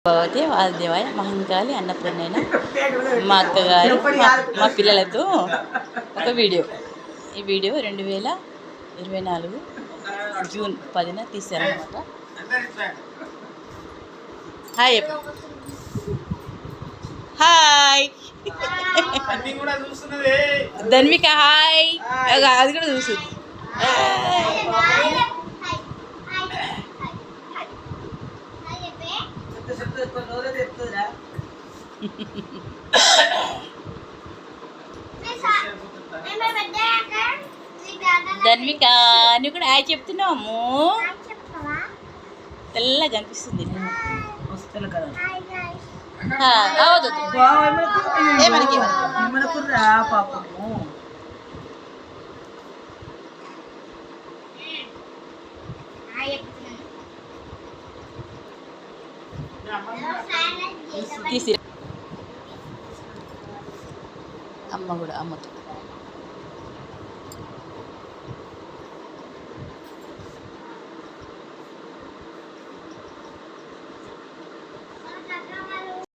భగవతి వాసుదేవాయ మహంకాళి అన్నపూర్ణైన మా అక్కగారు మా పిల్లలతో ఒక వీడియో. ఈ వీడియో 2024 జూన్ 10న తీశారనమాట. హాయ్ హాయ్ ధన్విక హాయ్, అది కూడా చూస్తుంది. ధన్విక నువ్వు కూడా హాయ్ చెప్తున్నావు. తెల్లగా అనిపిస్తుంది. తీసి అమ్మ కూడా అమ్మతో